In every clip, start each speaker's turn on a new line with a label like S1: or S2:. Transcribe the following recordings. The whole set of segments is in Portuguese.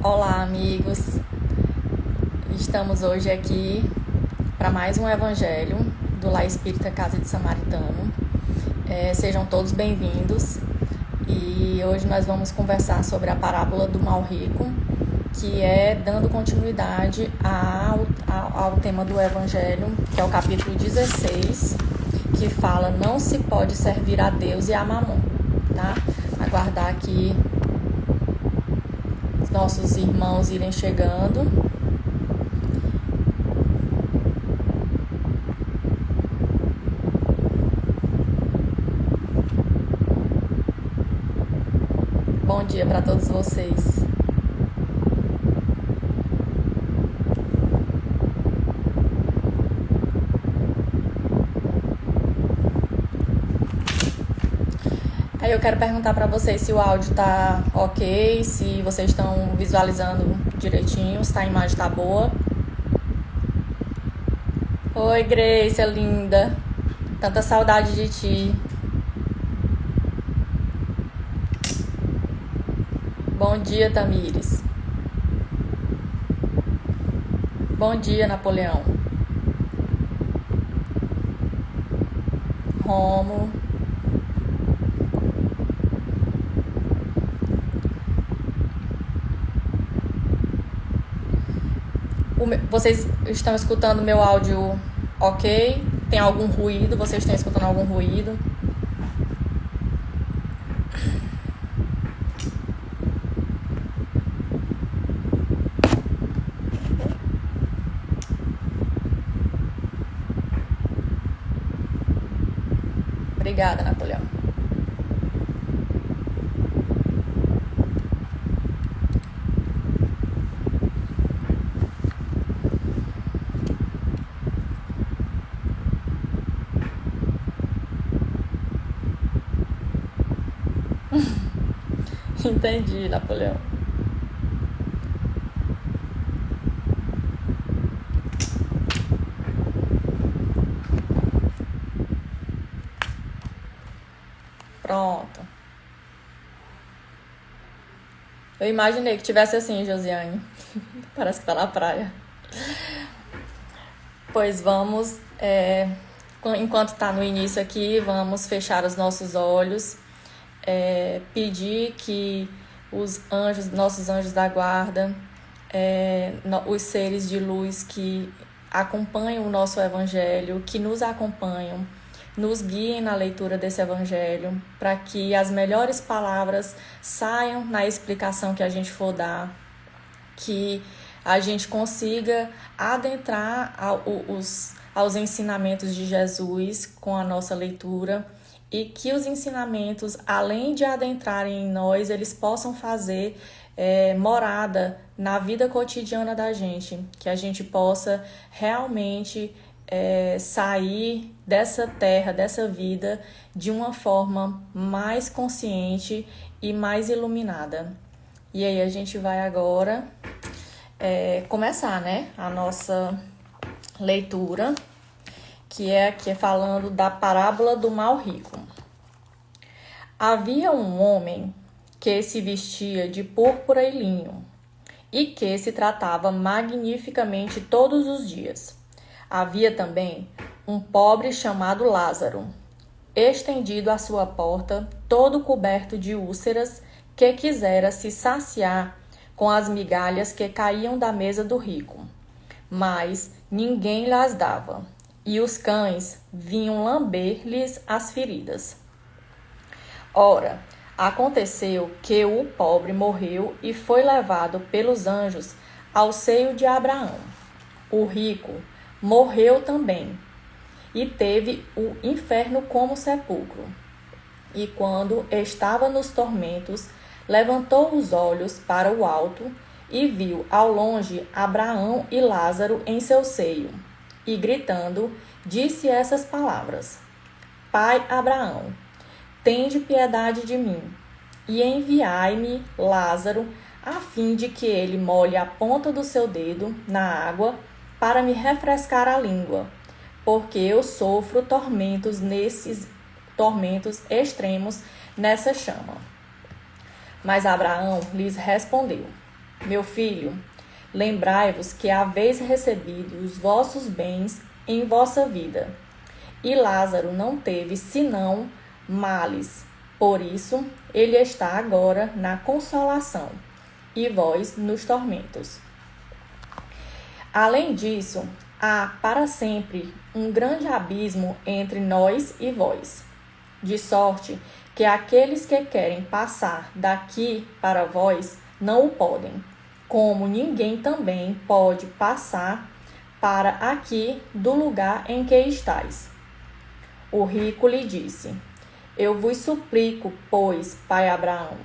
S1: Olá, amigos. Estamos hoje aqui para mais um evangelho do Lar Espírita Casa de Samaritano. Sejam todos bem-vindos. E hoje nós vamos conversar sobre a parábola do mal rico, que é dando continuidade ao tema do evangelho, que é o capítulo 16, que fala: não se pode servir a Deus e a Mamon, tá? Aguardar aqui nossos irmãos irem chegando. Bom dia para todos vocês. Aí eu quero perguntar para vocês se o áudio tá ok, se vocês estão visualizando direitinho, se a imagem tá boa. Oi, Grace, linda. Tanta saudade de ti. Bom dia, Tamires. Bom dia, Napoleão. Romo. Vocês estão escutando meu áudio ok? Tem algum ruído? Vocês estão escutando algum ruído? Obrigada, Napoleão. Entendi, Napoleão. Pronto. Eu imaginei que tivesse assim, Josiane. Parece que tá na praia. Pois vamos, enquanto tá no início aqui, vamos fechar os nossos olhos, pedir que os anjos, nossos anjos da guarda, os seres de luz que acompanham o nosso evangelho, que nos acompanham, nos guiem na leitura desse evangelho, para que as melhores palavras saiam na explicação que a gente for dar, que a gente consiga adentrar aos ensinamentos de Jesus com a nossa leitura, e que os ensinamentos, além de adentrarem em nós, eles possam fazer morada na vida cotidiana da gente, que a gente possa realmente sair dessa terra, dessa vida, de uma forma mais consciente e mais iluminada. E aí a gente vai agora começar, né, a nossa leitura, que é aqui falando da parábola do mal rico. Havia um homem que se vestia de púrpura e linho, e que se tratava magnificamente todos os dias. Havia também um pobre chamado Lázaro, estendido à sua porta, todo coberto de úlceras, que quisera se saciar com as migalhas que caíam da mesa do rico. Mas ninguém lhes dava, e os cães vinham lamber-lhes as feridas. Ora, aconteceu que o pobre morreu e foi levado pelos anjos ao seio de Abraão. O rico morreu também, e teve o inferno como sepulcro. E quando estava nos tormentos, levantou os olhos para o alto e viu ao longe Abraão e Lázaro em seu seio. E gritando, disse essas palavras: Pai Abraão, tende piedade de mim, e enviai-me Lázaro, a fim de que ele molhe a ponta do seu dedo na água, para me refrescar a língua, porque eu sofro tormentos extremos nessa chama. Mas Abraão lhes respondeu: Meu filho, lembrai-vos que haveis recebido os vossos bens em vossa vida, e Lázaro não teve senão males. Por isso, ele está agora na consolação, e vós nos tormentos. Além disso, há para sempre um grande abismo entre nós e vós, de sorte que aqueles que querem passar daqui para vós não o podem, como ninguém também pode passar para aqui do lugar em que estáis. O rico lhe disse: Eu vos suplico, pois, pai Abraão,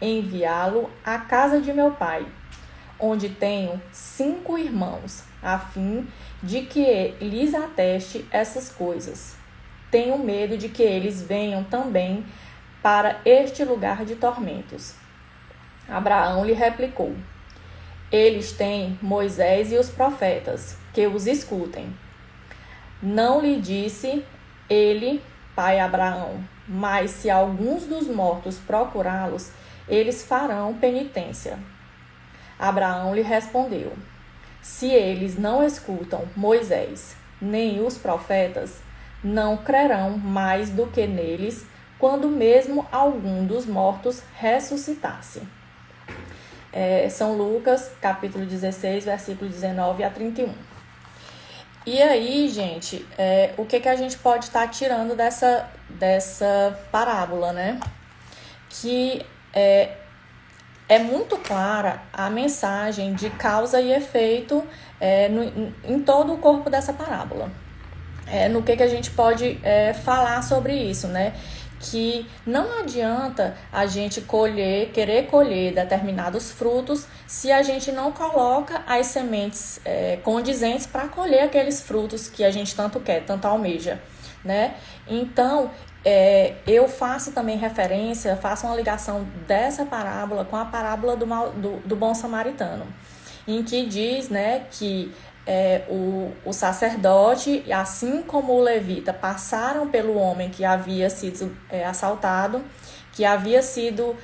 S1: enviá-lo à casa de meu pai, onde tenho 5 irmãos, a fim de que lhes ateste essas coisas. Tenho medo de que eles venham também para este lugar de tormentos. Abraão lhe replicou: Eles têm Moisés e os profetas, que os escutem. Não lhe disse ele, pai Abraão, mas se alguns dos mortos procurá-los, eles farão penitência. Abraão lhe respondeu: Se eles não escutam Moisés nem os profetas, não crerão mais do que neles, quando mesmo algum dos mortos ressuscitasse. São Lucas, capítulo 16, versículo 19 a 31. E aí, gente, o que a gente pode estar tirando dessa parábola, né? Que é muito clara a mensagem de causa e efeito em todo o corpo dessa parábola. No que a gente pode falar sobre isso, né? Que não adianta a gente querer colher determinados frutos se a gente não coloca as sementes condizentes para colher aqueles frutos que a gente tanto quer, tanto almeja, né? Então, eu faço também faço uma ligação dessa parábola com a parábola do bom samaritano, em que diz, né, que o sacerdote, assim como o levita, passaram pelo homem que havia sido assaltado, que havia sido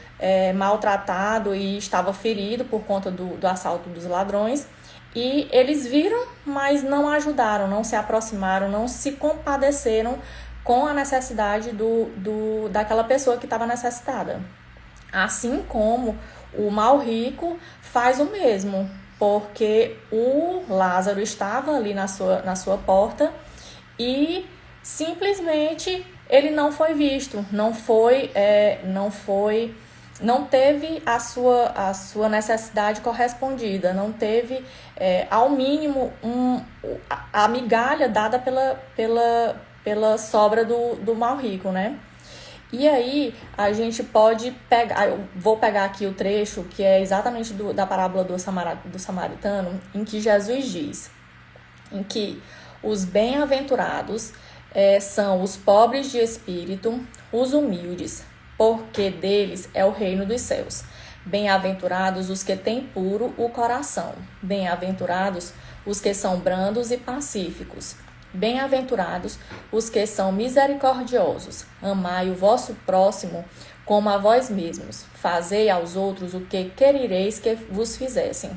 S1: maltratado e estava ferido por conta do assalto dos ladrões, e eles viram, mas não ajudaram, não se aproximaram, não se compadeceram com a necessidade daquela pessoa que estava necessitada. Assim como o mal rico faz o mesmo, porque o Lázaro estava ali na sua porta e simplesmente ele não foi visto, não teve a sua necessidade correspondida, não teve ao mínimo a migalha dada pela sobra do mal rico, né? E aí, a gente pode pegar, eu vou pegar aqui o trecho que é exatamente da parábola do samaritano, em que Jesus diz, em que os bem-aventurados são os pobres de espírito, os humildes, porque deles é o reino dos céus. Bem-aventurados os que têm puro o coração, bem-aventurados os que são brandos e pacíficos. Bem-aventurados os que são misericordiosos, amai o vosso próximo como a vós mesmos, fazei aos outros o que querereis que vos fizessem.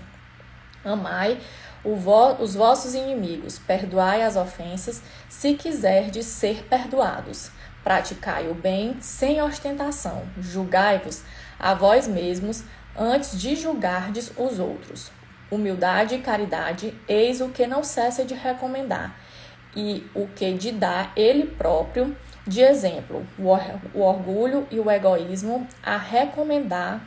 S1: Amai os vossos inimigos, perdoai as ofensas, se quiserdes ser perdoados. Praticai o bem sem ostentação, julgai-vos a vós mesmos antes de julgardes os outros. Humildade e caridade, eis o que não cessa de recomendar, e o que de dar ele próprio de exemplo, o orgulho e o egoísmo a recomendar,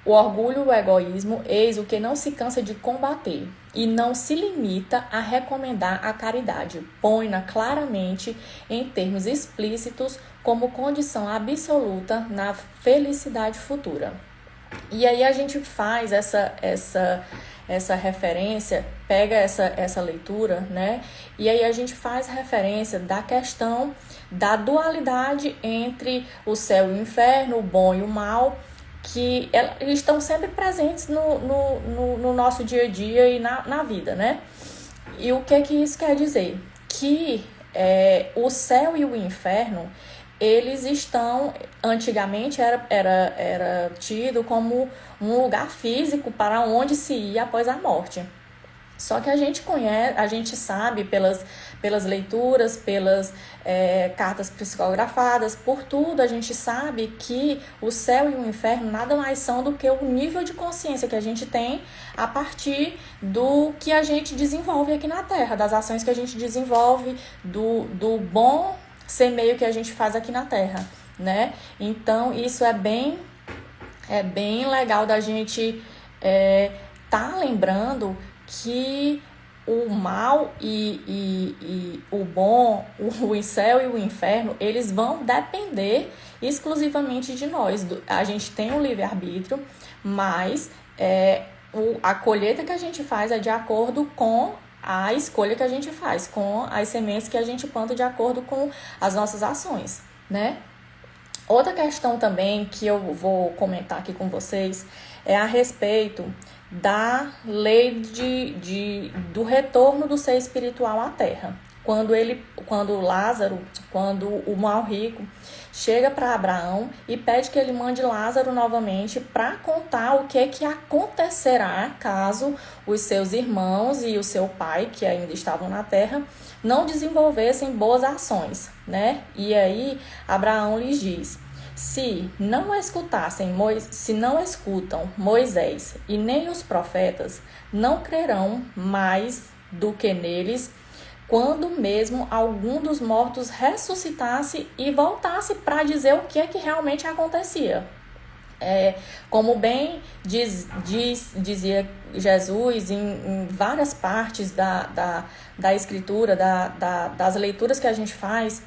S1: o orgulho e o egoísmo, eis o que não se cansa de combater, e não se limita a recomendar a caridade, põe-na claramente em termos explícitos como condição absoluta na felicidade futura. E aí a gente faz essa referência, pega essa leitura, né? E aí a gente faz referência da questão da dualidade entre o céu e o inferno, o bom e o mal, que eles estão sempre presentes no nosso dia a dia e na vida, né? E o que isso quer dizer? Que o céu e o inferno, eles estão, antigamente era tido como um lugar físico para onde se ia após a morte. Só que a gente sabe pelas leituras, pelas cartas psicografadas, por tudo, a gente sabe que o céu e o inferno nada mais são do que o nível de consciência que a gente tem a partir do que a gente desenvolve aqui na Terra, das ações que a gente desenvolve, do bom semeio que a gente faz aqui na Terra, né? Então, isso é bem legal da gente tá lembrando que o mal e o bom, o céu e o inferno, eles vão depender exclusivamente de nós. A gente tem um livre-arbítrio, mas a colheita que a gente faz é de acordo com a escolha que a gente faz, com as sementes que a gente planta de acordo com as nossas ações, né? Outra questão também que eu vou comentar aqui com vocês é a respeito da lei do retorno do ser espiritual à Terra. Quando Lázaro, quando o mal rico chega para Abraão e pede que ele mande Lázaro novamente para contar o que acontecerá caso os seus irmãos e o seu pai, que ainda estavam na terra, não desenvolvessem boas ações, né? E aí Abraão lhes diz: se não escutam Moisés e nem os profetas, não crerão mais do que neles, quando mesmo algum dos mortos ressuscitasse e voltasse para dizer o que é que realmente acontecia. Como bem dizia Jesus em várias partes da escritura, das leituras que a gente faz,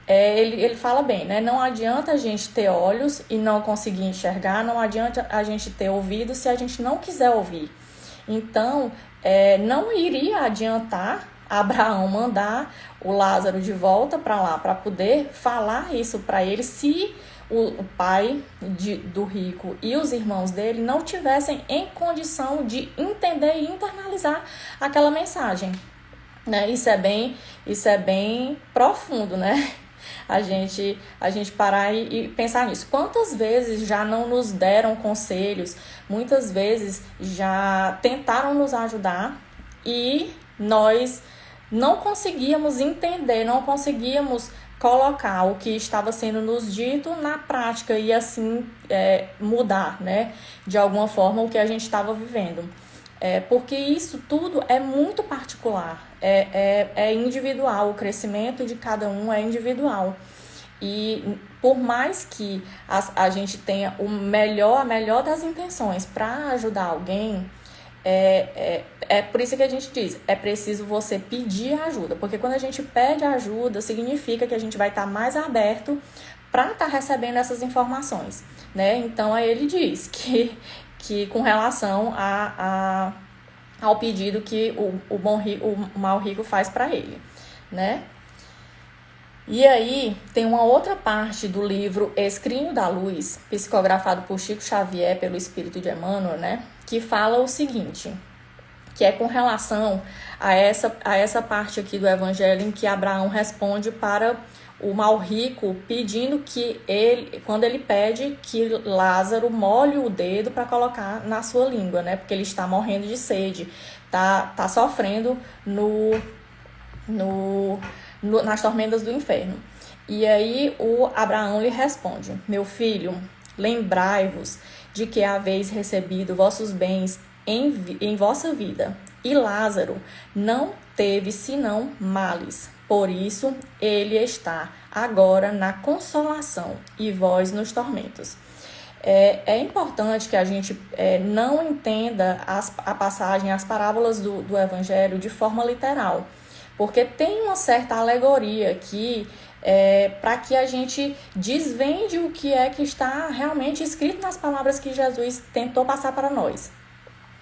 S1: ele fala bem, né? Não adianta a gente ter olhos e não conseguir enxergar, não adianta a gente ter ouvido se a gente não quiser ouvir. Então, não iria adiantar Abraão mandar o Lázaro de volta para lá, para poder falar isso para ele, se o pai do rico e os irmãos dele não tivessem em condição de entender e internalizar aquela mensagem, né? Isso é bem profundo, né? A gente parar e pensar nisso. Quantas vezes já não nos deram conselhos, muitas vezes já tentaram nos ajudar e nós não conseguíamos entender, não conseguíamos colocar o que estava sendo nos dito na prática e assim mudar, né, de alguma forma o que a gente estava vivendo. Porque isso tudo é muito particular, é individual, o crescimento de cada um é individual. E por mais que a gente tenha a melhor das intenções para ajudar alguém, por isso que a gente diz, é preciso você pedir ajuda, porque quando a gente pede ajuda, significa que a gente vai estar mais aberto para estar recebendo essas informações, né? Então, aí ele diz que com relação ao pedido que o mal rico faz para ele, né? E aí, tem uma outra parte do livro Escrínio da Luz, psicografado por Chico Xavier, pelo Espírito de Emmanuel, né? Que fala o seguinte, que é com relação a essa parte aqui do Evangelho em que Abraão responde para o mal rico, pedindo que quando ele pede que Lázaro molhe o dedo para colocar na sua língua, né? Porque ele está morrendo de sede, tá sofrendo nas tormentas do inferno. E aí o Abraão lhe responde: meu filho, lembrai-vos de que haveis recebido vossos bens em vossa vida, e Lázaro não teve senão males. Por isso ele está agora na consolação e vós nos tormentos. É importante que a gente não entenda a passagem, as parábolas do Evangelho de forma literal, porque tem uma certa alegoria aqui para que a gente desvende o que é que está realmente escrito nas palavras que Jesus tentou passar para nós.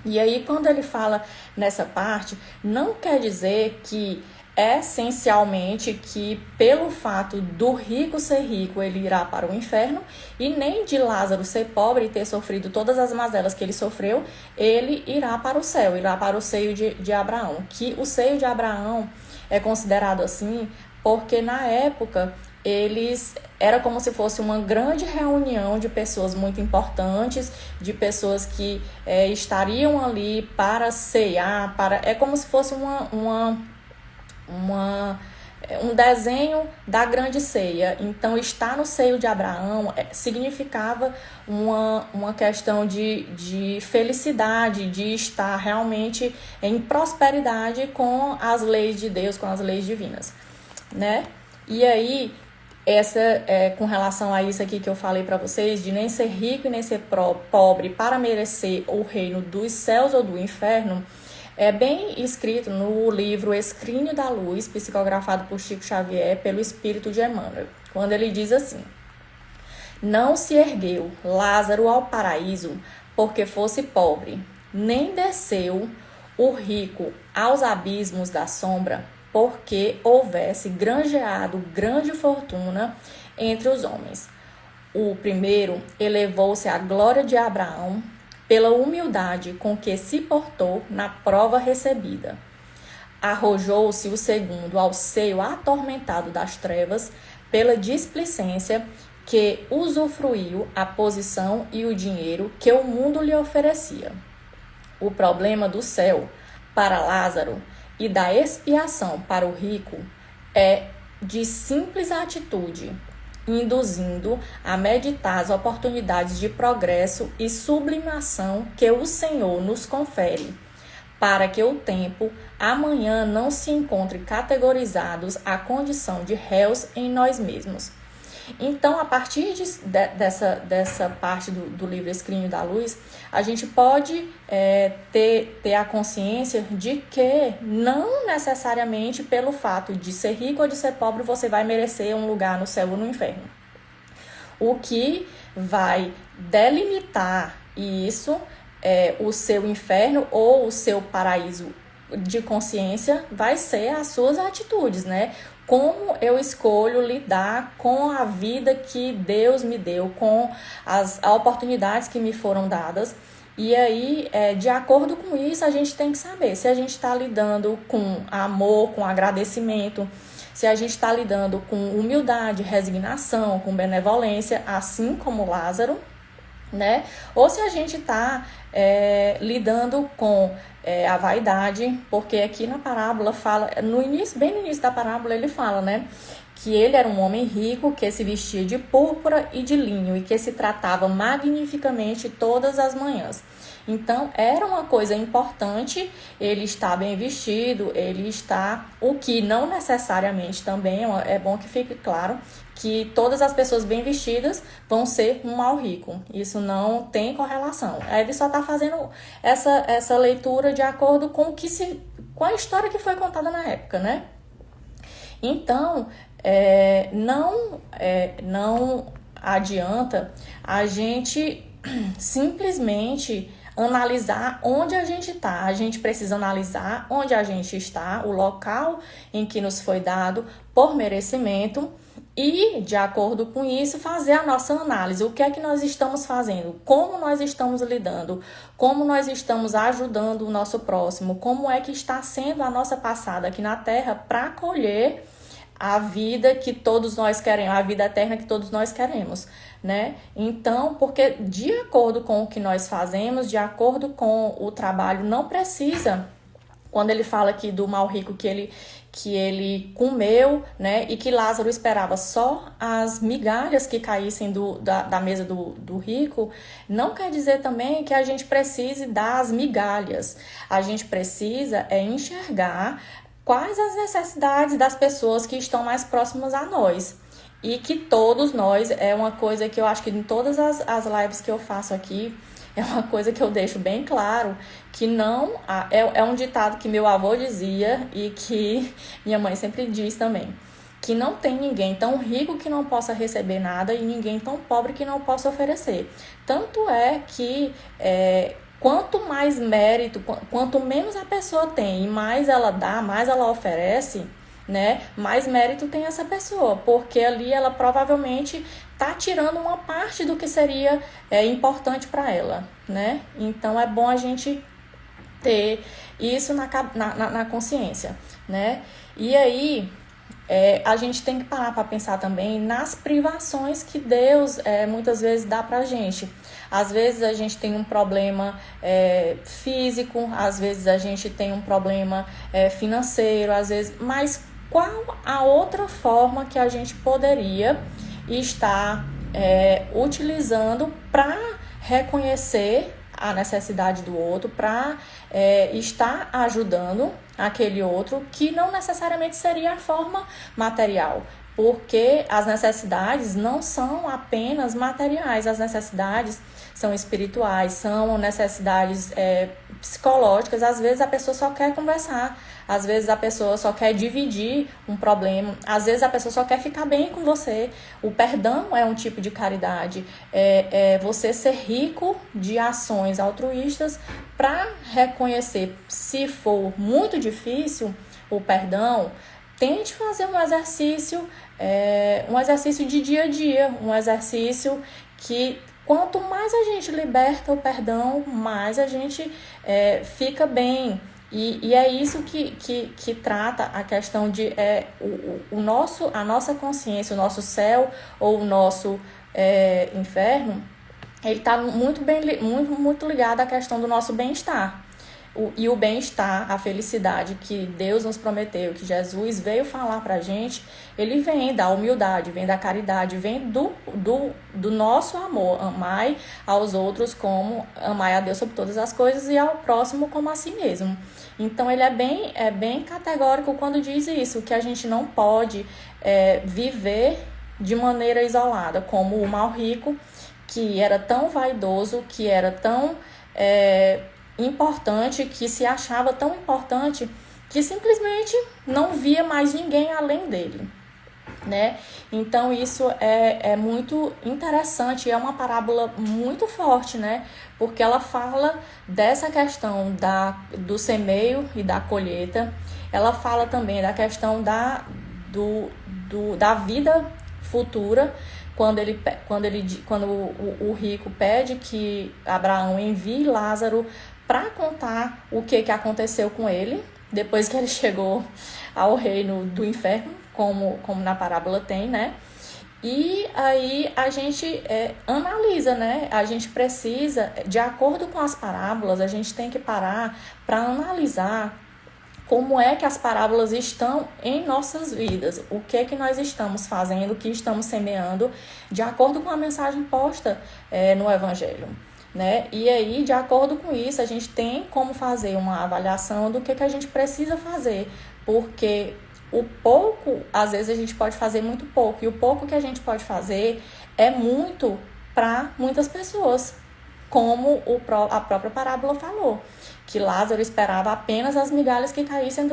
S1: E aí, quando ele fala nessa parte, não quer dizer que essencialmente que pelo fato do rico ser rico ele irá para o inferno, e nem de Lázaro ser pobre e ter sofrido todas as mazelas que ele sofreu, ele irá para o céu, irá para o seio de Abraão. Que o seio de Abraão é considerado assim porque na época era como se fosse uma grande reunião de pessoas muito importantes, de pessoas que estariam ali para ceiar, é como se fosse um desenho da grande ceia. Então, estar no seio de Abraão significava uma questão de felicidade, de estar realmente em prosperidade com as leis de Deus, com as leis divinas, né? E aí, com relação a isso aqui que eu falei para vocês, de nem ser rico e nem ser pobre para merecer o reino dos céus ou do inferno, é bem escrito no livro Escrínio da Luz, psicografado por Chico Xavier, pelo Espírito de Emmanuel, quando ele diz assim: não se ergueu Lázaro ao paraíso porque fosse pobre, nem desceu o rico aos abismos da sombra porque houvesse granjeado grande fortuna entre os homens. O primeiro elevou-se à glória de Abraão pela humildade com que se portou na prova recebida. Arrojou-se o segundo ao seio atormentado das trevas pela displicência que usufruiu a posição e o dinheiro que o mundo lhe oferecia. O problema do céu para Lázaro e da expiação para o rico é de simples atitude, induzindo a meditar as oportunidades de progresso e sublimação que o Senhor nos confere, para que o tempo amanhã não se encontre categorizados à condição de réus em nós mesmos. Então, a partir dessa parte do livro Escrínio da Luz, a gente pode ter a consciência de que não necessariamente pelo fato de ser rico ou de ser pobre você vai merecer um lugar no céu ou no inferno. O que vai delimitar isso, o seu inferno ou o seu paraíso de consciência, vai ser as suas atitudes, né? Como eu escolho lidar com a vida que Deus me deu, com as oportunidades que me foram dadas. E aí, de acordo com isso, a gente tem que saber se a gente está lidando com amor, com agradecimento, se a gente está lidando com humildade, resignação, com benevolência, assim como Lázaro, né? Ou se a gente está lidando com a vaidade, porque aqui na parábola fala, bem no início da parábola ele fala, né, que ele era um homem rico que se vestia de púrpura e de linho e que se tratava magnificamente todas as manhãs. Então, era uma coisa importante ele estar bem vestido, o que não necessariamente também, é bom que fique claro, que todas as pessoas bem vestidas vão ser um mal rico. Isso não tem correlação. Ele só está fazendo essa leitura de acordo com com a história que foi contada na época, né? Então, não adianta a gente simplesmente analisar onde a gente está. A gente precisa analisar onde a gente está, o local em que nos foi dado por merecimento e, de acordo com isso, fazer a nossa análise. O que é que nós estamos fazendo? Como nós estamos lidando? Como nós estamos ajudando o nosso próximo? Como é que está sendo a nossa passada aqui na Terra para colher a vida que todos nós queremos, a vida eterna que todos nós queremos, né? Então, porque de acordo com o que nós fazemos, de acordo com o trabalho, não precisa, quando ele fala aqui do mal rico que ele comeu, né? E que Lázaro esperava só as migalhas que caíssem da mesa do rico, não quer dizer também que a gente precise dar as migalhas. A gente precisa enxergar quais as necessidades das pessoas que estão mais próximas a nós. E que todos nós, é uma coisa que eu acho que em todas as lives que eu faço aqui, é uma coisa que eu deixo bem claro, que não... É um ditado que meu avô dizia e que minha mãe sempre diz também, que não tem ninguém tão rico que não possa receber nada e ninguém tão pobre que não possa oferecer. Tanto é que... quanto mais mérito, quanto menos a pessoa tem e mais ela dá, mais ela oferece, né? Mais mérito tem essa pessoa, porque ali ela provavelmente está tirando uma parte do que seria importante para ela, né? Então é bom a gente ter isso na consciência, né? E aí, a gente tem que parar para pensar também nas privações que Deus muitas vezes dá para a gente. Às vezes a gente tem um problema físico, às vezes a gente tem um problema financeiro, às vezes, mas qual a outra forma que a gente poderia estar utilizando para reconhecer a necessidade do outro, para estar ajudando aquele outro, que não necessariamente seria a forma material, porque as necessidades não são apenas materiais, as necessidades são espirituais, são necessidades psicológicas. Às vezes a pessoa só quer conversar, às vezes a pessoa só quer dividir um problema, às vezes a pessoa só quer ficar bem com você. O perdão é um tipo de caridade, você ser rico de ações altruístas para reconhecer. Se for muito difícil o perdão, tente fazer um exercício de dia a dia, um exercício que quanto mais a gente liberta o perdão, mais a gente fica bem. E é isso que trata a questão de a nossa consciência, o nosso céu ou o nosso inferno, ele está muito ligado à questão do nosso bem-estar. E o bem-estar, a felicidade que Deus nos prometeu, que Jesus veio falar pra gente, ele vem da humildade, vem da caridade, vem do nosso amor. Amai aos outros como amai a Deus sobre todas as coisas e ao próximo como a si mesmo. Então ele é bem categórico quando diz isso, que a gente não pode viver de maneira isolada, como o mal rico, que era tão vaidoso, que era tão importante, que se achava tão importante, que simplesmente não via mais ninguém além dele, né? Então isso é muito interessante, é uma parábola muito forte, né? Porque ela fala dessa questão do semeio e da colheita, ela fala também da questão da vida futura, quando o rico pede que Abraão envie Lázaro para contar o que aconteceu com ele, depois que ele chegou ao reino do inferno, como na parábola tem, né? E aí a gente analisa, né? A gente precisa, de acordo com as parábolas, a gente tem que parar para analisar como é que as parábolas estão em nossas vidas, o que nós estamos fazendo, o que estamos semeando, de acordo com a mensagem posta no Evangelho, né? E aí, de acordo com isso, a gente tem como fazer uma avaliação do que a gente precisa fazer, porque o pouco, às vezes a gente pode fazer muito pouco, e o pouco que a gente pode fazer é muito para muitas pessoas, como a própria parábola falou, que Lázaro esperava apenas as migalhas que caíssem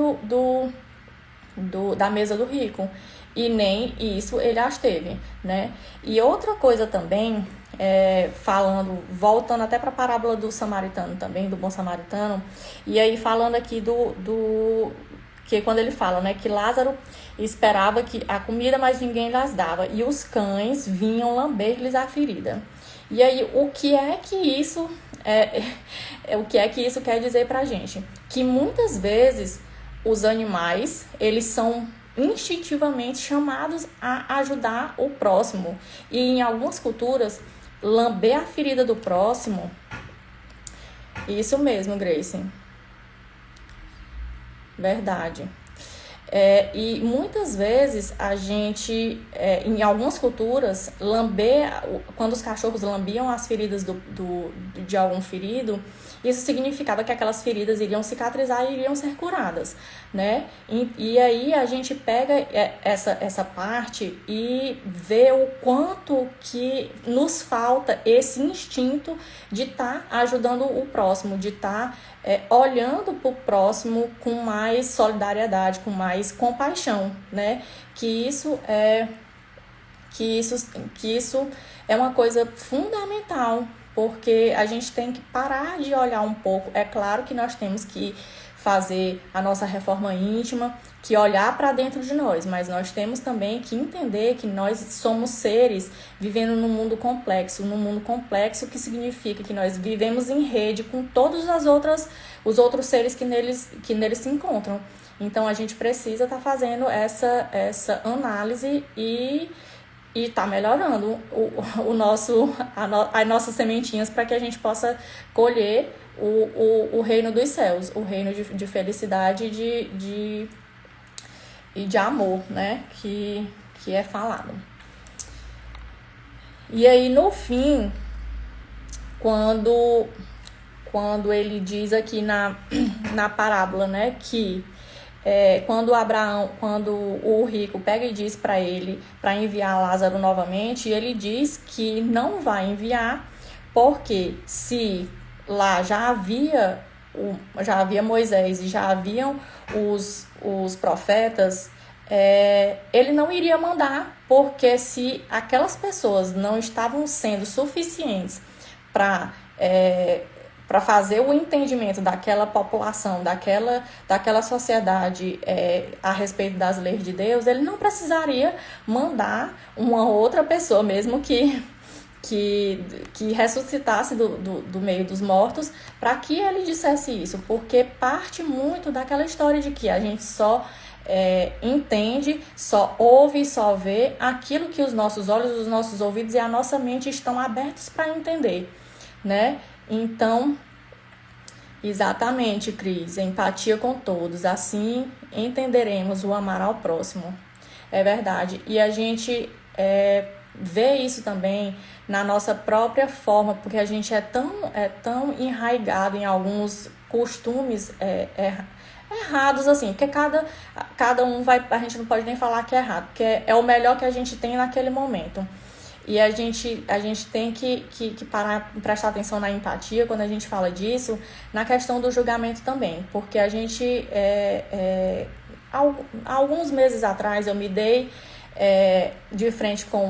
S1: da mesa do rico, e nem isso ele as teve, né? E outra coisa também, voltando até para a parábola do samaritano também, do bom samaritano, e aí falando aqui que quando ele fala, né, que Lázaro esperava que a comida, mas ninguém lhes dava, e os cães vinham lamber-lhes a ferida. E aí, o que é que isso quer dizer pra gente? Que muitas vezes os animais, eles são instintivamente chamados a ajudar o próximo. E em algumas culturas, lamber a ferida do próximo, isso mesmo, Grace. Verdade. E muitas vezes a gente, em algumas culturas, quando os cachorros lambiam as feridas de algum ferido, isso significava que aquelas feridas iriam cicatrizar e iriam ser curadas, né? E aí a gente pega essa parte e vê o quanto que nos falta esse instinto de estar ajudando o próximo, de estar olhando para o próximo com mais solidariedade, com mais compaixão, né? Que isso é uma coisa fundamental, porque a gente tem que parar de olhar um pouco. É claro que nós temos que fazer a nossa reforma íntima, que olhar para dentro de nós, mas nós temos também que entender que nós somos seres vivendo num mundo complexo que significa que nós vivemos em rede com todos os outros seres que neles se encontram. Então a gente precisa estar fazendo essa análise e tá melhorando as nossas sementinhas para que a gente possa colher o reino dos céus, o reino de felicidade e de amor, né? Que é falado. E aí, no fim, quando ele diz aqui na parábola, né, que quando o rico pega e diz para ele para enviar Lázaro novamente, ele diz que não vai enviar, porque se lá já havia Moisés e já haviam os profetas, ele não iria mandar, porque se aquelas pessoas não estavam sendo suficientes para fazer o entendimento daquela população, daquela sociedade a respeito das leis de Deus, ele não precisaria mandar uma outra pessoa, mesmo que ressuscitasse do meio dos mortos, para que ele dissesse isso, porque parte muito daquela história de que a gente só entende, só ouve, só vê aquilo que os nossos olhos, os nossos ouvidos e a nossa mente estão abertos para entender, né? Então, exatamente, Cris, empatia com todos, assim entenderemos o amar ao próximo. É verdade. E a gente vê isso também na nossa própria forma, porque a gente é tão enraizado em alguns costumes errados, assim, porque cada um a gente não pode nem falar que é errado, porque é o melhor que a gente tem naquele momento. E a gente tem que parar, prestar atenção na empatia quando a gente fala disso, na questão do julgamento também, porque a gente, alguns meses atrás, eu me dei de frente com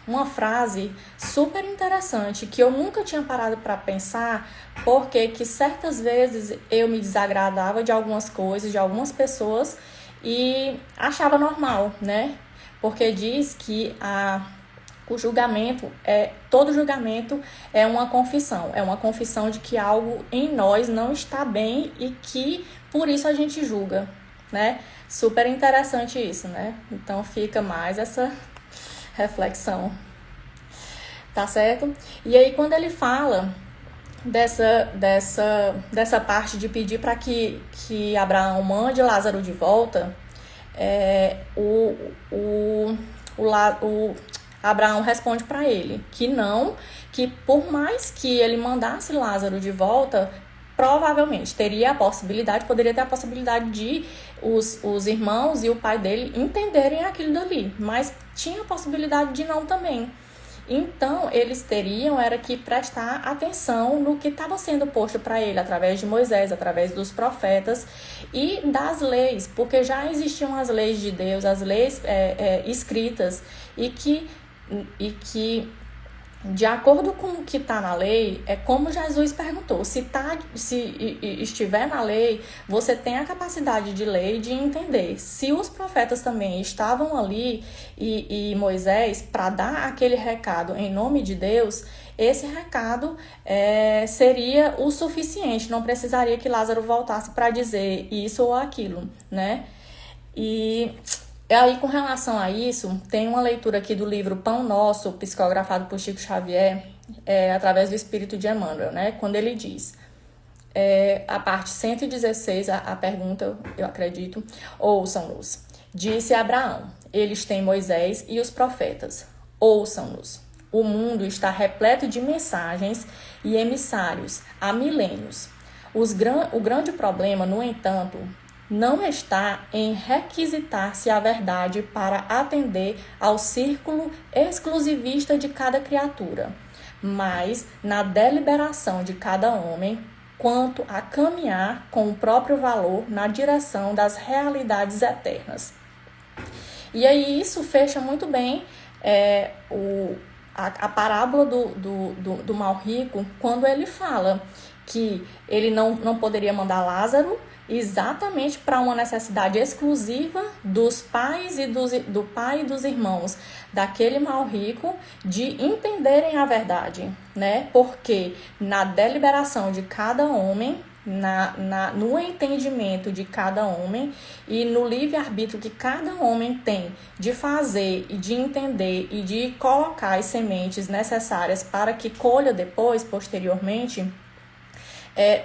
S1: uma frase super interessante, que eu nunca tinha parado para pensar, porque que certas vezes eu me desagradava de algumas coisas, de algumas pessoas, e achava normal, né? Porque diz que o julgamento todo julgamento é uma confissão de que algo em nós não está bem e que por isso a gente julga, né? Super interessante isso, né? Então fica mais essa reflexão, tá certo? E aí quando ele fala dessa parte de pedir para que Abraão mande Lázaro de volta, Abraão responde para ele que não, que por mais que ele mandasse Lázaro de volta, provavelmente poderia ter a possibilidade de os irmãos e o pai dele entenderem aquilo dali, mas tinha a possibilidade de não também. Então, eles teriam que prestar atenção no que estava sendo posto para ele, através de Moisés, através dos profetas e das leis, porque já existiam as leis de Deus, as leis escritas, e que, de acordo com o que está na lei, é como Jesus perguntou, se estiver na lei, você tem a capacidade de ler e de entender. Se os profetas também estavam ali e Moisés, para dar aquele recado em nome de Deus, esse recado seria o suficiente, não precisaria que Lázaro voltasse para dizer isso ou aquilo, né? E aí, com relação a isso, tem uma leitura aqui do livro Pão Nosso, psicografado por Chico Xavier, através do Espírito de Emmanuel, né? Quando ele diz, a parte 116, a pergunta, eu acredito, ouçam-nos. Disse Abraão, eles têm Moisés e os profetas, ouçam-nos. O mundo está repleto de mensagens e emissários há milênios. O grande problema, no entanto, não está em requisitar-se a verdade para atender ao círculo exclusivista de cada criatura, mas na deliberação de cada homem quanto a caminhar com o próprio valor na direção das realidades eternas. E aí isso fecha muito bem a parábola do mal rico, quando ele fala que ele não poderia mandar Lázaro exatamente para uma necessidade exclusiva dos pais do pai e dos irmãos daquele mal rico de entenderem a verdade, né? Porque na deliberação de cada homem no entendimento de cada homem e no livre-arbítrio que cada homem tem de fazer e de entender e de colocar as sementes necessárias para que colha depois, posteriormente,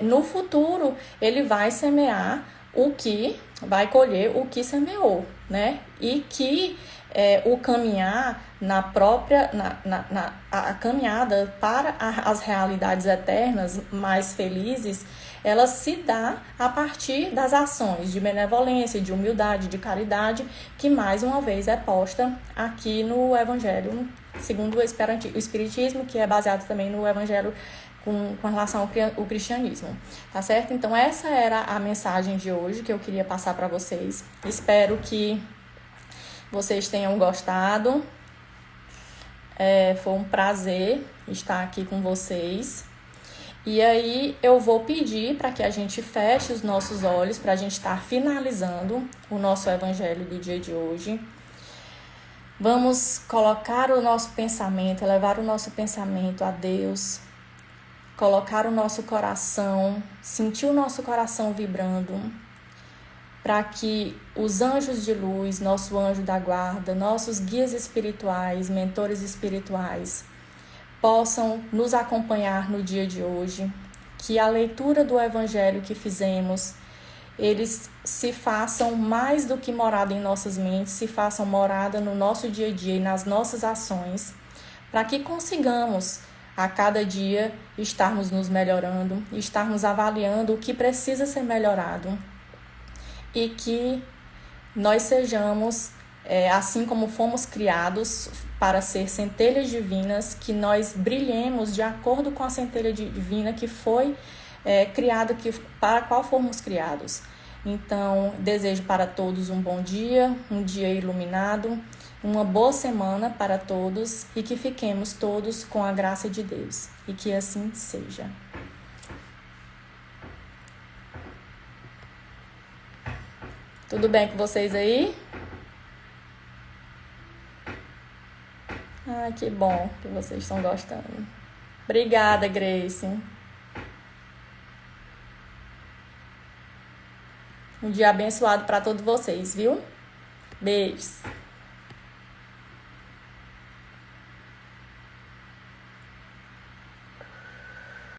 S1: no futuro ele vai semear vai colher o que semeou, né? E que o caminhar a caminhada para as realidades eternas mais felizes, ela se dá a partir das ações de benevolência, de humildade, de caridade, que mais uma vez é posta aqui no Evangelho, segundo o Espiritismo, que é baseado também no Evangelho com relação ao cristianismo, tá certo? Então essa era a mensagem de hoje que eu queria passar para vocês. Espero que vocês tenham gostado. Foi um prazer estar aqui com vocês. E aí eu vou pedir para que a gente feche os nossos olhos para a gente estar finalizando o nosso evangelho do dia de hoje. Vamos colocar o nosso pensamento, elevar o nosso pensamento a Deus, colocar o nosso coração, sentir o nosso coração vibrando, para que os anjos de luz, nosso anjo da guarda, nossos guias espirituais, mentores espirituais, possam nos acompanhar no dia de hoje, que a leitura do Evangelho que fizemos, eles se façam mais do que morada em nossas mentes, se façam morada no nosso dia a dia e nas nossas ações, para que consigamos a cada dia estarmos nos melhorando, estarmos avaliando o que precisa ser melhorado e que nós sejamos, assim como fomos criados para ser centelhas divinas, que nós brilhemos de acordo com a centelha divina que foi criada, para a qual fomos criados. Então, desejo para todos um bom dia, um dia iluminado, uma boa semana para todos e que fiquemos todos com a graça de Deus. E que assim seja. Tudo bem com vocês aí? Ah, que bom que vocês estão gostando. Obrigada, Grace. Um dia abençoado para todos vocês, viu? Beijos.